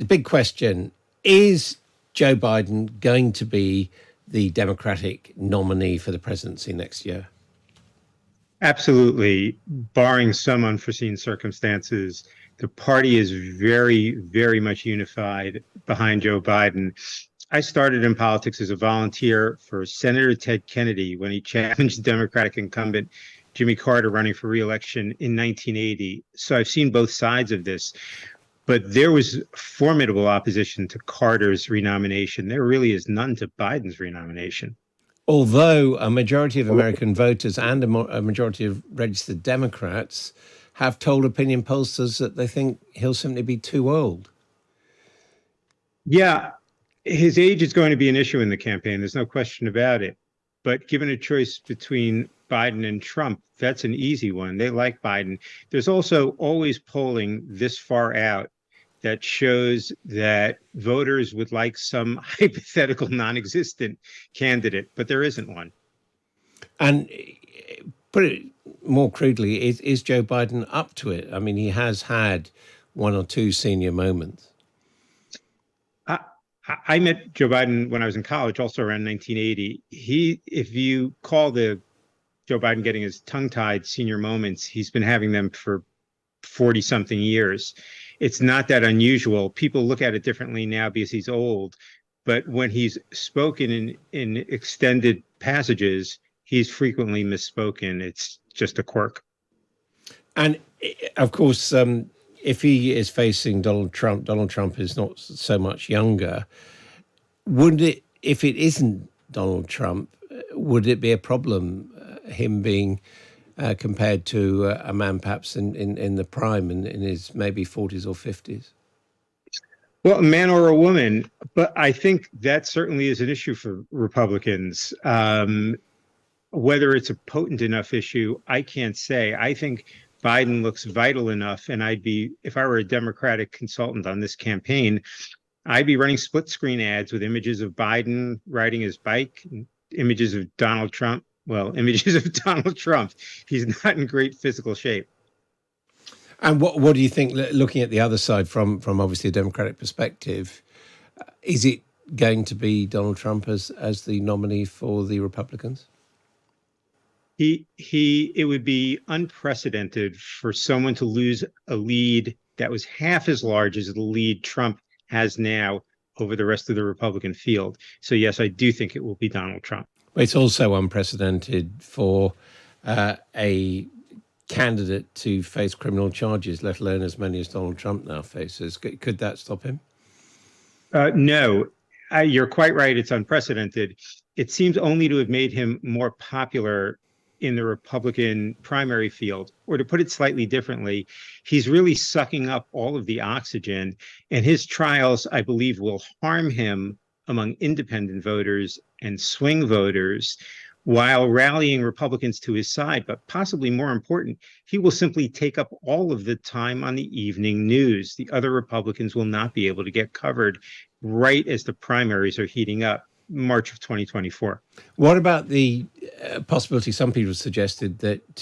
big question, is Joe Biden going to be the Democratic nominee for the presidency next year? Absolutely. Barring some unforeseen circumstances, the party is very, very much unified behind Joe Biden. I started in politics as a volunteer for Senator Ted Kennedy when he challenged Democratic incumbent Jimmy Carter running for re-election in 1980. So I've seen both sides of this. But there was formidable opposition to Carter's renomination. There really is none to Biden's renomination. Although a majority of American voters and a majority of registered Democrats have told opinion pollsters that they think he'll simply be too old. Yeah, his age is going to be an issue in the campaign. There's no question about it. But given a choice between Biden and Trump, that's an easy one. They like Biden. There's also always polling this far out that shows that voters would like some hypothetical non-existent candidate, but there isn't one. And put it more crudely, is Joe Biden up to it? I mean, he has had one or two senior moments. I met Joe Biden when I was in college, also around 1980. If you call the Joe Biden getting his tongue-tied senior moments, he's been having them for 40 something years. It's not that unusual. People look at it differently now because he's old, but when he's spoken in extended passages, he's frequently misspoken. It's just a quirk. And of course, if he is facing Donald Trump is not so much younger. Would it, if it isn't Donald Trump, would it be a problem, him being compared to a man perhaps in the prime, in his maybe 40s or 50s? Well, a man or a woman, but I think that certainly is an issue for Republicans. Whether it's a potent enough issue, I can't say. I think Biden looks vital enough, and if I were a Democratic consultant on this campaign, I'd be running split screen ads with images of Biden riding his bike, images of Donald Trump. Well, images of Donald Trump. He's not in great physical shape. And what do you think, looking at the other side from obviously a Democratic perspective, is it going to be Donald Trump as the nominee for the Republicans? It would be unprecedented for someone to lose a lead that was half as large as the lead Trump has now over the rest of the Republican field. So yes, I do think it will be Donald Trump. It's also unprecedented for a candidate to face criminal charges, let alone as many as Donald Trump now faces. Could that stop him? No, you're quite right. It's unprecedented. It seems only to have made him more popular in the Republican primary field, or to put it slightly differently, he's really sucking up all of the oxygen, and his trials, I believe, will harm him among independent voters and swing voters while rallying Republicans to his side. But possibly more important, he will simply take up all of the time on the evening news. The other Republicans will not be able to get covered right as the primaries are heating up. March of 2024. What about the possibility, some people suggested that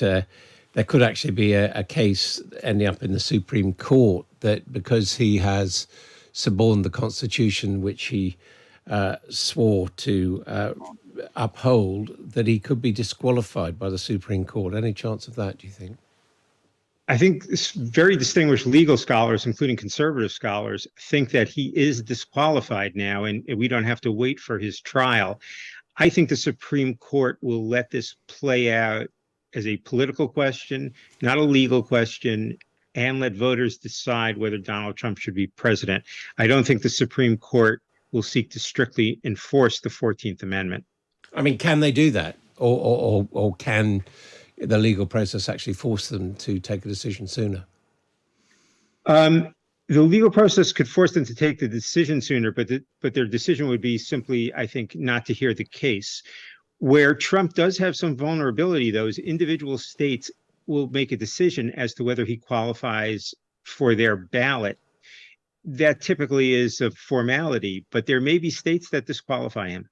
there could actually be a case ending up in the Supreme Court that because he has suborned the Constitution, which he swore to uphold, that he could be disqualified by the Supreme Court? Any chance of that, do you think? I think very distinguished legal scholars, including conservative scholars, think that he is disqualified now and we don't have to wait for his trial. I think the Supreme Court will let this play out as a political question, not a legal question, and let voters decide whether Donald Trump should be president. I don't think the Supreme Court will seek to strictly enforce the 14th Amendment. I mean, can they do that? Or can the legal process actually force them to take a decision sooner? The legal process could force them to take the decision sooner, but their decision would be simply, I think, not to hear the case. Where Trump does have some vulnerability, those individual states will make a decision as to whether he qualifies for their ballot. That typically is a formality, but there may be states that disqualify him.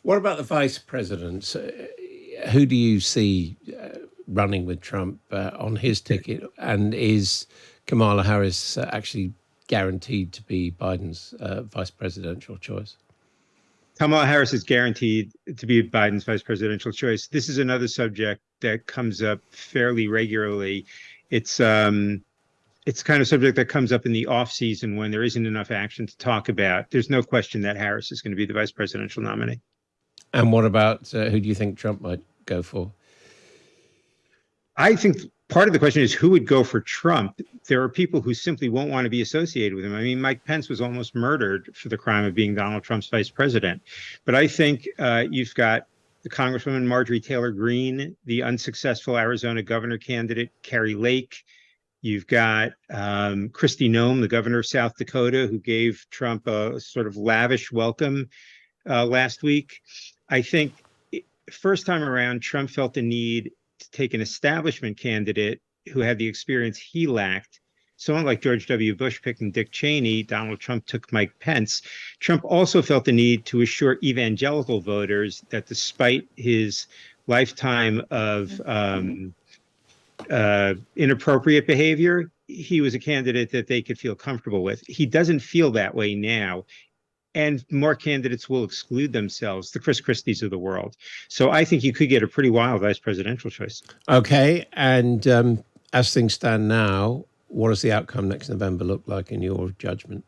What about the vice presidents? Who do you see running with Trump on his ticket? And is Kamala Harris actually guaranteed to be Biden's vice presidential choice? Kamala Harris is guaranteed to be Biden's vice presidential choice. This is another subject that comes up fairly regularly. It's kind of subject that comes up in the off season when there isn't enough action to talk about. There's no question that Harris is going to be the vice presidential nominee. And what about who do you think Trump might go for? I think part of the question is who would go for Trump. There are people who simply won't want to be associated with him. I mean, Mike Pence was almost murdered for the crime of being Donald Trump's vice president. But I think you've got the Congresswoman Marjorie Taylor Greene, the unsuccessful Arizona governor candidate Carrie Lake. You've got Kristi Noem, the governor of South Dakota, who gave Trump a sort of lavish welcome last week. I think first time around, Trump felt the need to take an establishment candidate who had the experience he lacked. Someone like George W. Bush picking Dick Cheney, Donald Trump took Mike Pence. Trump also felt the need to assure evangelical voters that despite his lifetime of inappropriate behavior, he was a candidate that they could feel comfortable with. He doesn't feel that way now. And more candidates will exclude themselves, the Chris Christies of the world. So I think you could get a pretty wild vice presidential choice. Okay. And as things stand now, what does the outcome next November look like in your judgment?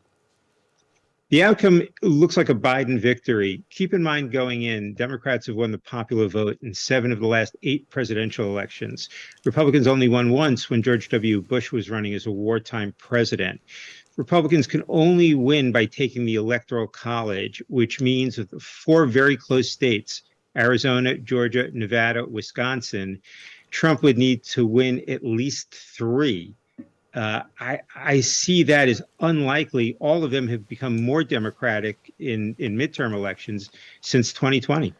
The outcome looks like a Biden victory. Keep in mind, going in, Democrats have won the popular vote in 7 of the last 8 presidential elections. Republicans only won once when George W. Bush was running as a wartime president. Republicans can only win by taking the Electoral College, which means that the 4 very close states, Arizona, Georgia, Nevada, Wisconsin, Trump would need to win at least 3. I see that as unlikely. All of them have become more Democratic in midterm elections since 2020.